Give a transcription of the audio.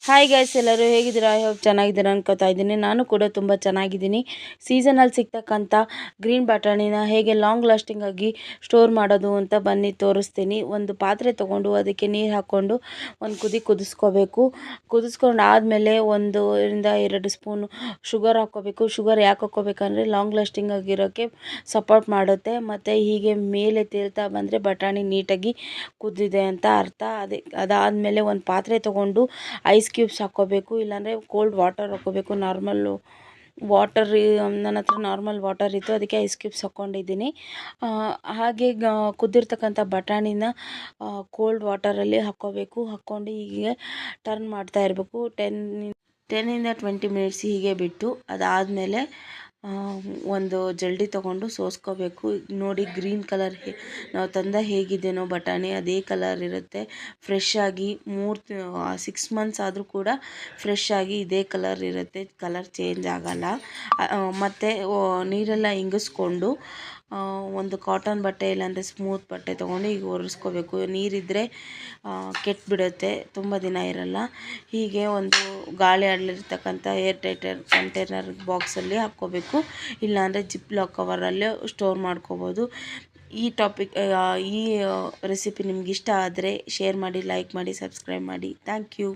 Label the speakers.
Speaker 1: Hi guys, ಎಲ್ಲರೂ ಹೇಗಿದ್ದೀರಾ? I hope ಚೆನ್ನಾಗಿದ್ದೀರಾ ಅನ್ಕೋತಾ ಇದ್ದೀನಿ. ನಾನು ಕೂಡ ತುಂಬ ಚೆನ್ನಾಗಿದ್ದೀನಿ. ಸೀಸನಲ್ಲಿ ಸಿಗ್ತಕ್ಕಂಥ ಗ್ರೀನ್ ಬಟಾಣಿನ ಹೇಗೆ ಲಾಂಗ್ ಲಾಸ್ಟಿಂಗ್ ಆಗಿ ಸ್ಟೋರ್ ಮಾಡೋದು ಅಂತ ಬನ್ನಿ ತೋರಿಸ್ತೀನಿ. ಒಂದು ಪಾತ್ರೆ ತೊಗೊಂಡು ಅದಕ್ಕೆ ನೀರು ಹಾಕ್ಕೊಂಡು ಒಂದು ಕುದಿಸ್ಕೋಬೇಕು. ಕುದಿಸ್ಕೊಂಡು ಆದಮೇಲೆ 1-2 ಸ್ಪೂನು ಶುಗರ್ ಹಾಕ್ಕೋಬೇಕು. ಶುಗರ್ ಯಾಕೆ ಹಾಕ್ಕೋಬೇಕಂದ್ರೆ ಲಾಂಗ್ ಲಾಸ್ಟಿಂಗ್ ಆಗಿರೋಕ್ಕೆ ಸಪೋರ್ಟ್ ಮಾಡುತ್ತೆ. ಮತ್ತು ಹೀಗೆ ಮೇಲೆ ತೇಲ್ತಾ ಬಂದರೆ ಬಟಾಣಿ ನೀಟಾಗಿ ಕುದ್ದಿದೆ ಅಂತ ಅರ್ಥ. ಅದಾದಮೇಲೆ ಒಂದು ಪಾತ್ರೆ ತೊಗೊಂಡು ಐಸ್ ಕ್ಯೂಬ್ಸ್ ಹಾಕ್ಕೋಬೇಕು, ಇಲ್ಲಾಂದರೆ ಕೋಲ್ಡ್ ವಾಟರ್ ಹಾಕ್ಕೋಬೇಕು. ನನ್ನ ಹತ್ರ ನಾರ್ಮಲ್ ವಾಟರ್ ಇತ್ತು, ಅದಕ್ಕೆ ಐಸ್ ಕ್ಯೂಬ್ಸ್ ಹಾಕ್ಕೊಂಡಿದ್ದೀನಿ. ಹಾಗೆ ಕುದ್ದಿರ್ತಕ್ಕಂಥ ಬಟಾಣಿನ ಕೋಲ್ಡ್ ವಾಟರಲ್ಲಿ ಹಾಕ್ಕೊಂಡು ಹೀಗೆ ಟರ್ನ್ ಮಾಡ್ತಾ ಇರಬೇಕು. 10-20 ಮಿನಿಟ್ಸ್ ಹೀಗೆ ಬಿಟ್ಟು ಅದಾದಮೇಲೆ ಒಂದು ಜಲ್ಡಿ ತೊಗೊಂಡು ಸೋಸ್ಕೋಬೇಕು. ನೋಡಿ, ಗ್ರೀನ್ ಕಲರ್ ನಾವು ತಂದ ಹೇಗಿದೆಯೋ ಬಟಾಣಿ ಅದೇ ಕಲರ್ ಇರುತ್ತೆ. ಫ್ರೆಶ್ ಆಗಿ 6 ಮಂತ್ಸ್ ಆದರೂ ಕೂಡ ಫ್ರೆಶ್ ಆಗಿ ಇದೇ ಕಲರ್ ಇರುತ್ತೆ, ಕಲರ್ ಚೇಂಜ್ ಆಗಲ್ಲ. ಮತ್ತು ನೀರೆಲ್ಲ ಇಂಗಿಸ್ಕೊಂಡು ಒಂದು ಕಾಟನ್ ಬಟ್ಟೆ ಇಲ್ಲಾಂದರೆ ಸ್ಮೂತ್ ಬಟ್ಟೆ ತೊಗೊಂಡು ಈಗ ಒರೆಸ್ಕೋಬೇಕು. ನೀರಿದ್ದರೆ ಕೆಟ್ಟುಬಿಡುತ್ತೆ, ತುಂಬ ದಿನ ಇರಲ್ಲ. ಹೀಗೆ ಒಂದು ಗಾಳಿ ಆಡಲಿರ್ತಕ್ಕಂಥ ಏರ್ ಟೈಟರ್ ಕಂಟೈನರ್ ಬಾಕ್ಸಲ್ಲಿ ಹಾಕ್ಕೋಬೇಕು, ಇಲ್ಲಾಂದರೆ ಜಿಪ್ ಲಾಕ್ ಕವರಲ್ಲೇ ಸ್ಟೋರ್ ಮಾಡ್ಕೋಬೋದು. ಈ ರೆಸಿಪಿ ನಿಮ್ಗೆ ಇಷ್ಟ ಆದರೆ ಶೇರ್ ಮಾಡಿ, ಲೈಕ್ ಮಾಡಿ, ಸಬ್ಸ್ಕ್ರೈಬ್ ಮಾಡಿ. Thank you.